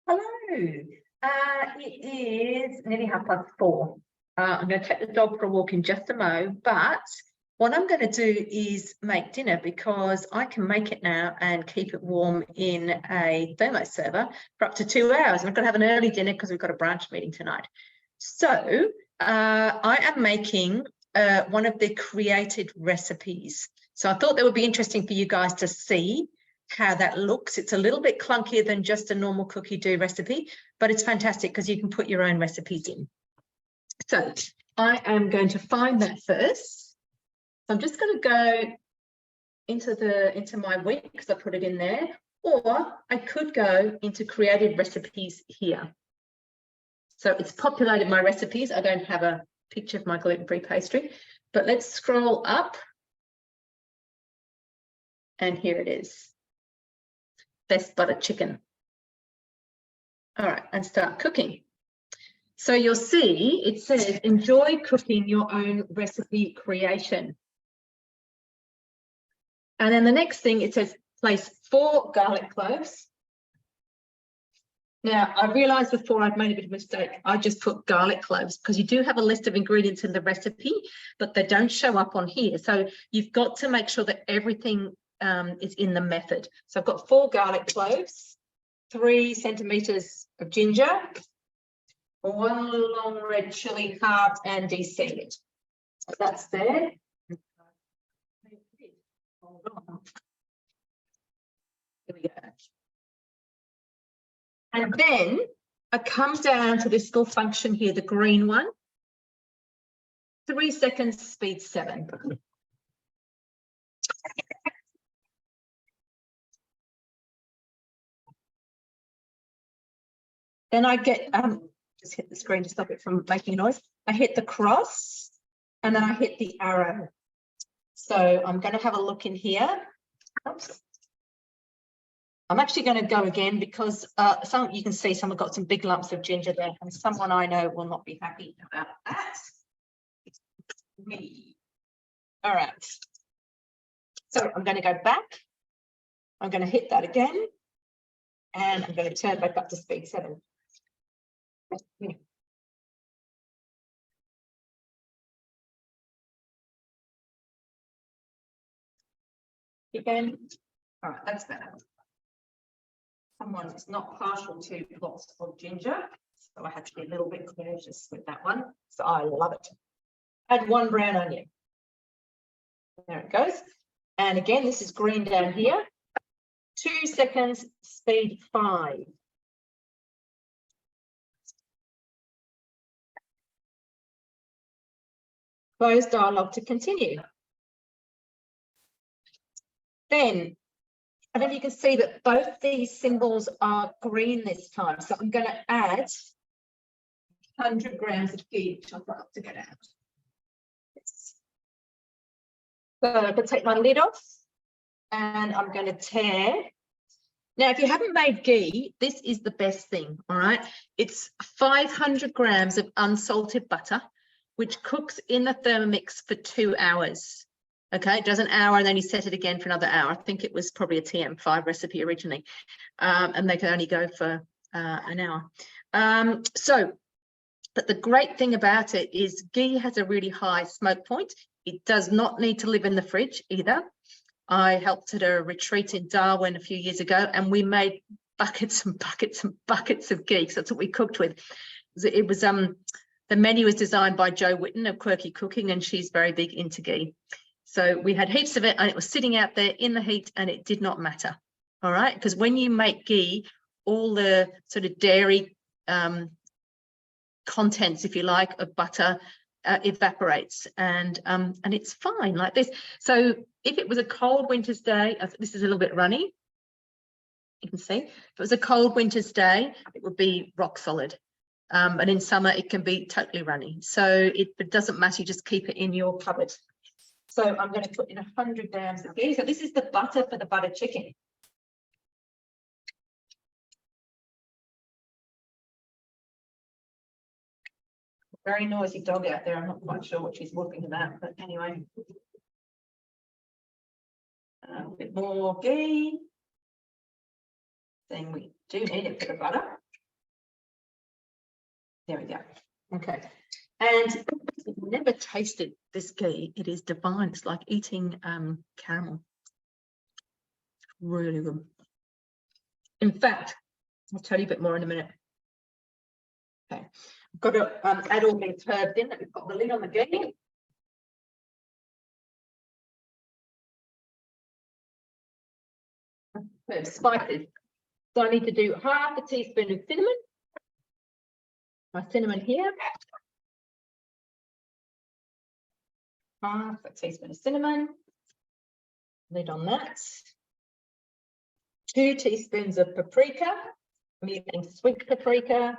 Hello. It is nearly 4:30. I'm going to take the dog for a walk in just a mo, but what I'm going to do is make dinner because I can make it now and keep it warm in a thermo server for up to 2 hours. And I'm going to have an early dinner because we've got a branch meeting tonight. So I am making one of the created recipes. So I thought that would be interesting for you guys to see how that looks. It's a little bit clunkier than just a normal Cookidoo recipe, but it's fantastic because you can put your own recipes in. So I am going to find that first. So I'm just going to go into my week because I put it in there, or I could go into created recipes here. So it's populated my recipes. I don't have a picture of my gluten-free pastry, but let's scroll up. And here it is. Best butter chicken. All right, and start cooking. So you'll see it says enjoy cooking your own recipe creation. And then the next thing it says place 4 garlic cloves. Now I realized before I'd made a bit of a mistake. I just put garlic cloves because you do have a list of ingredients in the recipe, but they don't show up on here. So you've got to make sure that everything is in the method. So I've got 4 garlic cloves, 3 centimeters of ginger, 1 long red chili halved and de-seeded. So that's there. Hold on. Here we go. And then I come down to this little function here, the green one. 3 seconds, speed 7. Then I get, just hit the screen to stop it from making noise. I hit the cross and then I hit the arrow. So I'm going to have a look in here. Oops. I'm actually going to go again because you can see someone got some big lumps of ginger there and someone I know will not be happy about that. It's me. All right. So I'm going to go back. I'm going to hit that again. And I'm going to turn back up to speed 7. Again. All right, that's better. Someone is not partial to lots of ginger, so I had to be a little bit cautious with that one. So I love it. Add 1 brown onion. There it goes. And again, this is green down here. 2 seconds, speed 5. Close dialogue to continue. Then, I don't know if you can see that both these symbols are green this time. So I'm going to add 100 grams of ghee, which I've got to get out. So I'm going to take my lid off and I'm going to tear. Now, if you haven't made ghee, this is the best thing, all right? It's 500 grams of unsalted butter, which cooks in the Thermomix for 2 hours. Okay, it does an hour and then you set it again for another hour. I think it was probably a TM5 recipe originally, and they can only go for an hour. But the great thing about it is ghee has a really high smoke point. It does not need to live in the fridge either. I helped at a retreat in Darwin a few years ago, and we made buckets and buckets and buckets of ghee. So that's what we cooked with. It was the menu was designed by Jo Whitten of Quirky Cooking, and she's very big into ghee. So we had heaps of it, and it was sitting out there in the heat, and it did not matter. All right, because when you make ghee, all the sort of dairy contents, if you like, of butter evaporates, and it's fine like this. So if it was a cold winter's day, this is a little bit runny. You can see if it was a cold winter's day, it would be rock solid. And in summer, it can be totally runny. So it doesn't matter. You just keep it in your cupboard. So I'm going to put in 100 grams of ghee. So this is the butter for the butter chicken. Very noisy dog out there. I'm not quite sure what she's whooping about, but anyway. A bit more ghee. Then we do need it for the butter. There we go. Okay. And if you've never tasted this ghee, it is divine. It's like eating caramel. Really good. In fact, I'll tell you a bit more in a minute. Okay, I've got to add all these herbs in that we've got the lid on the ghee. So spices. So I need to do half a teaspoon of cinnamon. My cinnamon here. Half a teaspoon of cinnamon. Lid on that. 2 teaspoons of paprika. I'm using sweet paprika.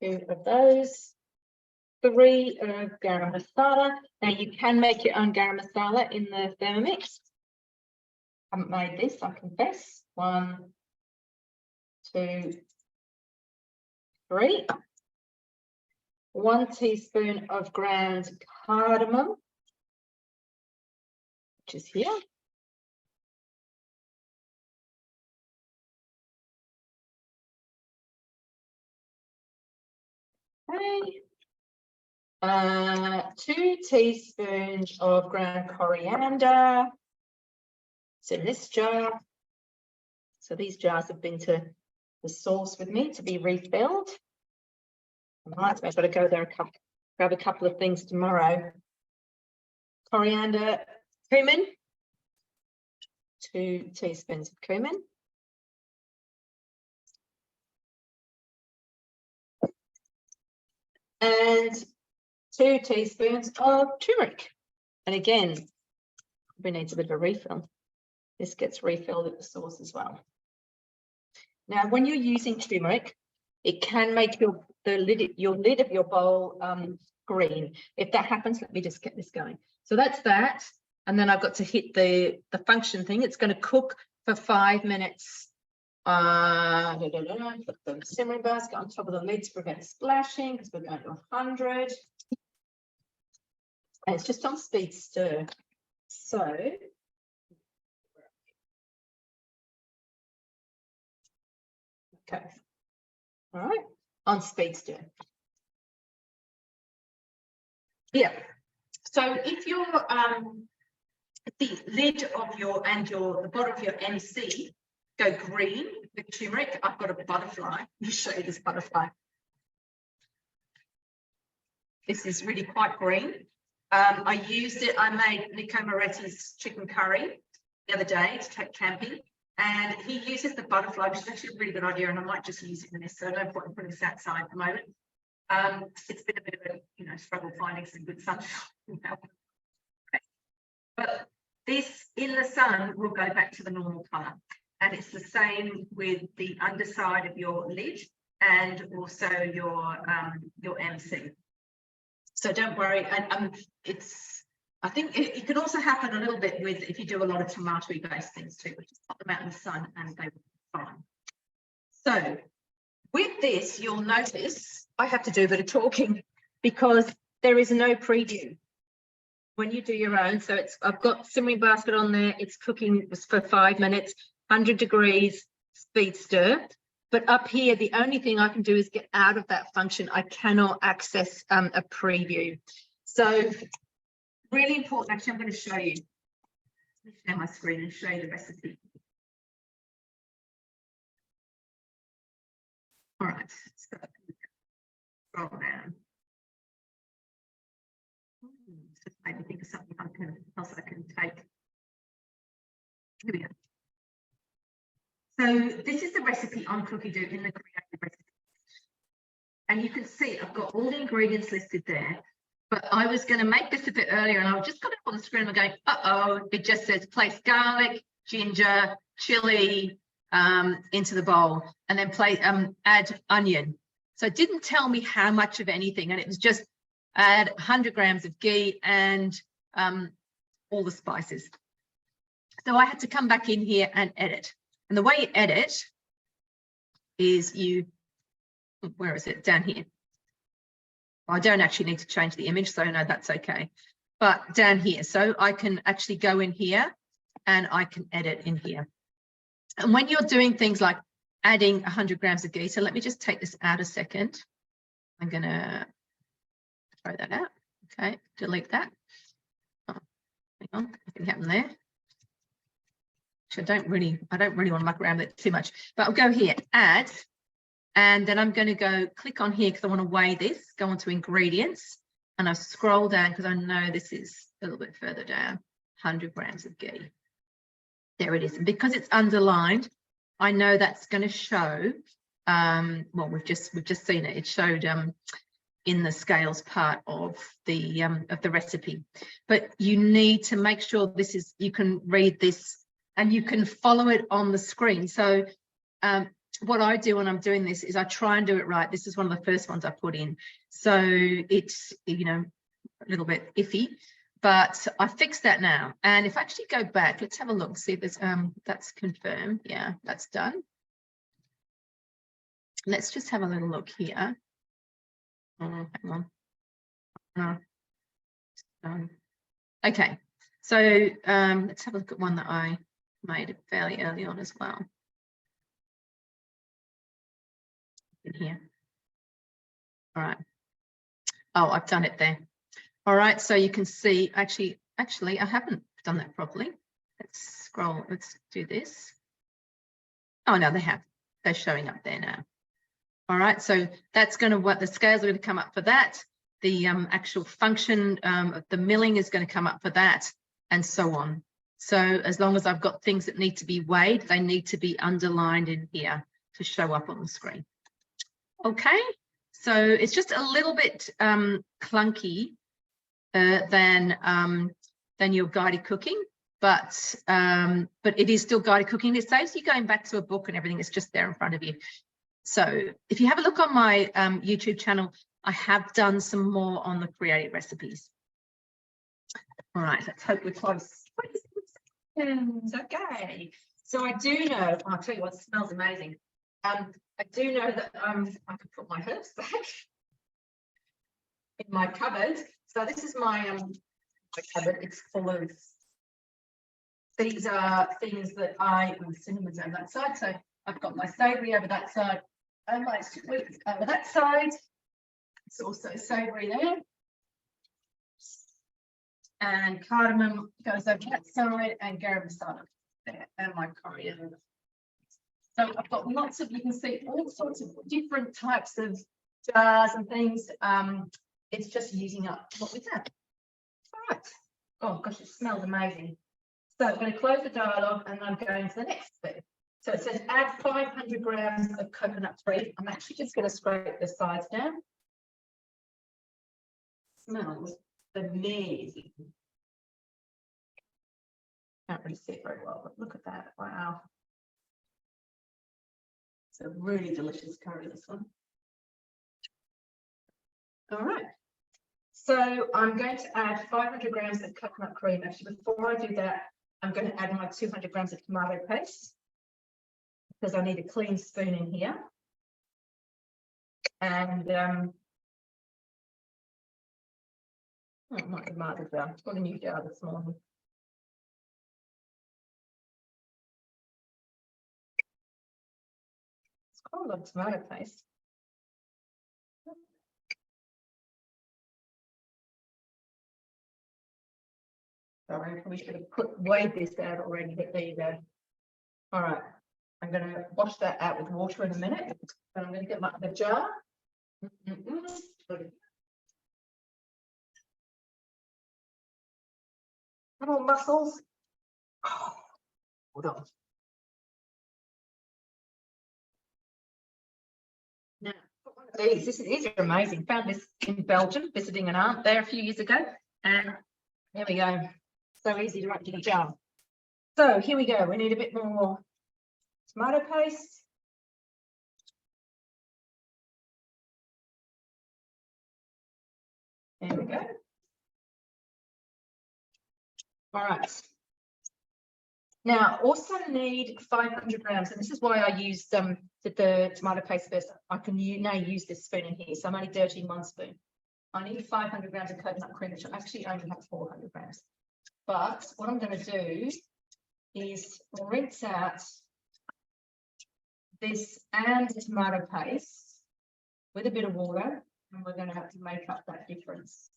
2 of those. 3 of garam masala. Now you can make your own garam masala in the Thermomix. Haven't made this, I confess. 1, 2, 3. 1 teaspoon of ground cardamom, which is here. Okay. 2 teaspoons of ground coriander. It's in this jar. So these jars have been to the source with me to be refilled. Right, so I've got to go there and grab a couple of things tomorrow. Coriander, cumin. 2 teaspoons of cumin. And 2 teaspoons of turmeric. And again, we need a bit of a refill. This gets refilled at the source as well. Now, when you're using turmeric, it can make your lid of your bowl green. If that happens, let me just get this going. So that's that. And then I've got to hit the function thing. It's going to cook for 5 minutes. Put the simmering basket on top of the lid to prevent splashing because we're going to 100. And it's just on speed stir. So okay. All right, on speed stir. Yeah. So if your the lid of your the bottom of your MC go green with turmeric, I've got a butterfly. Let me show you this butterfly. This is really quite green. I used it. I made Nico Moretti's chicken curry the other day to take camping. And he uses the butterfly, which is actually a really good idea, and I might just use it in this, so no point in putting this outside at the moment. It's been a bit of a struggle finding some good sunshine. But this in the sun will go back to the normal colour. And it's the same with the underside of your lid and also your MC. So don't worry. And I think it can also happen a little bit with if you do a lot of tomato-y based things too, which is pop them out in the sun and they will be fine. So with this, you'll notice I have to do a bit of talking because there is no preview when you do your own. So I've got simmering basket on there. It's cooking for 5 minutes, 100 degrees, speed stir. But up here, the only thing I can do is get out of that function. I cannot access a preview. So really important. Actually, I'm going to show you. Let me share my screen and show you the recipe. All right. So scroll down. Just maybe think of something else I can take. Here we go. So this is the recipe on Cookidoo in the creative recipe. And you can see I've got all the ingredients listed there. But I was going to make this a bit earlier and I just got it on the screen and I'm going, uh-oh, it just says place garlic, ginger, chili into the bowl and then add onion. So it didn't tell me how much of anything, and it was just add 100 grams of ghee and all the spices. So I had to come back in here and edit. And the way you edit is where is it? Down here. I don't actually need to change the image, so no, that's okay. But down here, so I can actually go in here and I can edit in here. And when you're doing things like adding 100 grams of ghee, so let me just take this out a second. I'm going to throw that out. Okay, delete that. Oh, hang on, nothing happened there. Which I don't really want to muck around with it too much, but I'll go here, add, and then I'm going to go click on here because I want to weigh this, go on to ingredients, and I scroll down because I know this is a little bit further down, 100 grams of ghee. There it is. And because it's underlined, I know that's going to show, well, we've just seen it. It showed in the scales part of the recipe. But you need to make sure this is, you can read this and you can follow it on the screen. So what I do when I'm doing this is I try and do it right. This is one of the first ones I put in. So it's, you know, a little bit iffy, but I fixed that now. And if I actually go back, let's have a look, see if there's, that's confirmed. Yeah, that's done. Let's just have a little look here. Oh, hang on. Okay, so let's have a look at one that I made fairly early on as well. In here. All right. Oh, I've done it there. All right, so you can see, actually, I haven't done that properly. Let's scroll, let's do this. Oh, no, they have. They're showing up there now. All right, so that's going to, what the scales are going to come up for that. The actual function of the milling is going to come up for that, and so on. So as long as I've got things that need to be weighed, they need to be underlined in here to show up on the screen. Okay, so it's just a little bit clunky than your guided cooking, but it is still guided cooking. It saves you going back to a book and everything. It's just there in front of you. So if you have a look on my YouTube channel, I have done some more on the creative recipes. All right, let's hope we're close. Okay, so I do know, I'll tell you what, it smells amazing. I do know that I could put my herbs back in my cupboard. So this is my cupboard. It's full of, these are things that cinnamon's over that side. So I've got my savoury over that side and my sweets over that side. It's also savoury there. And cardamom goes over that side, and garam masala there, and my coriander. So I've got lots of, you can see all sorts of different types of jars and things. It's just using up what we have. All right. Oh gosh, it smells amazing. So I'm going to close the dialogue and I'm going to the next bit. So it says add 500 grams of coconut cream. I'm actually just going to scrape the sides down. Smells amazing. Can't really see it very well, but look at that. Wow. It's a really delicious curry, this one. All right. So I'm going to add 500 grams of coconut cream. Actually, before I do that, I'm going to add my 200 grams of tomato paste because I need a clean spoon in here. And oh, not the tomato jar. I've got a new jar this morning. It's quite a lot of tomato paste. Sorry, we should have weighed this out already, but there you go. All right, I'm going to wash that out with water in a minute, but I'm going to get the jar. Little mussels. Oh, hold on. Now, these are amazing. Found this in Belgium, visiting an aunt there a few years ago, and there we go. So easy to empty the jar. So here we go. We need a bit more tomato paste. There we go. All right. Now, also need 500 grams, and this is why I used the tomato paste first. I can now use this spoon in here, so I'm only dirtying one spoon. I need 500 grams of coconut cream, which I actually only have 400 grams. But what I'm going to do is rinse out this and the tomato paste with a bit of water, and we're going to have to make up that difference.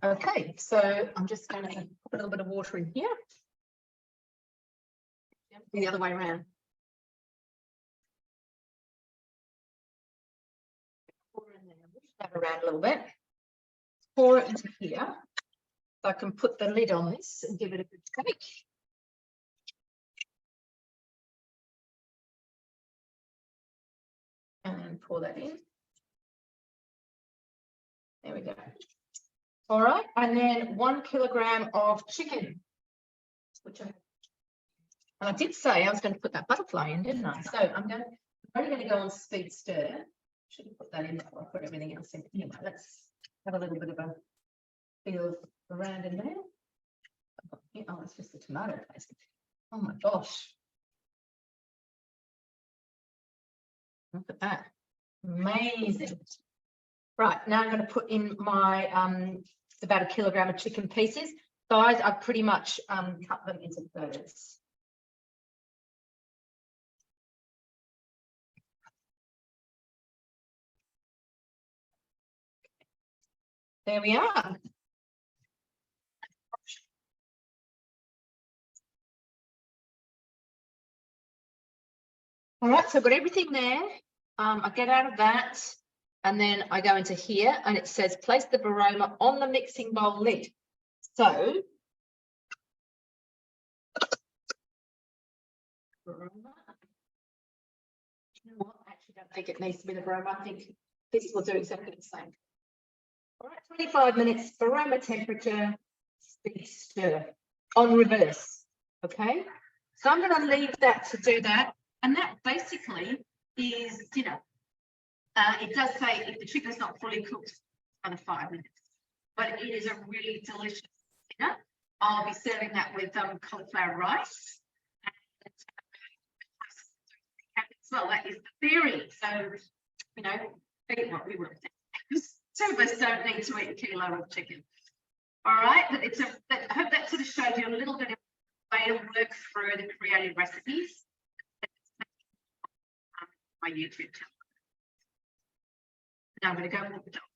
Okay, so I'm just going to put a little bit of water in here. The other way around. Pour in there, push that around a little bit. Pour it into here. So I can put the lid on this and give it a good shake. And pour that in. There we go. All right, and then 1 kilogram of chicken, which I did say I was going to put that butterfly in, didn't I? So I'm only going to go on speed stir. Should have put that in before I put everything else in. Anyway, let's have a little bit of a feel around in there. Oh, it's just the tomato paste. Oh my gosh. Look at that. Amazing. Right, now I'm going to put in my about 1 kilogram of chicken pieces. Guys, I've pretty much cut them into thirds. There we are. All right, so I've got everything there. I get out of that, and then I go into here, and it says place the varoma on the mixing bowl lid. So, varoma. You know what? I actually don't think it needs to be the varoma. I think this will do exactly the same. All right, 25 minutes, varoma temperature, speed stir on reverse. Okay, so I'm going to leave that to do that, and that basically is dinner. It does say if the chicken's not fully cooked, under 5 minutes, but it is a really delicious dinner. I'll be serving that with cauliflower rice. Well, that is the theory. So, you know, eat what we will. Two of us don't need to eat a kilo of chicken. All right, but I hope that sort of showed you a little bit of way to work through the creative recipes. My YouTube channel. Now I'm going to go walk the dog.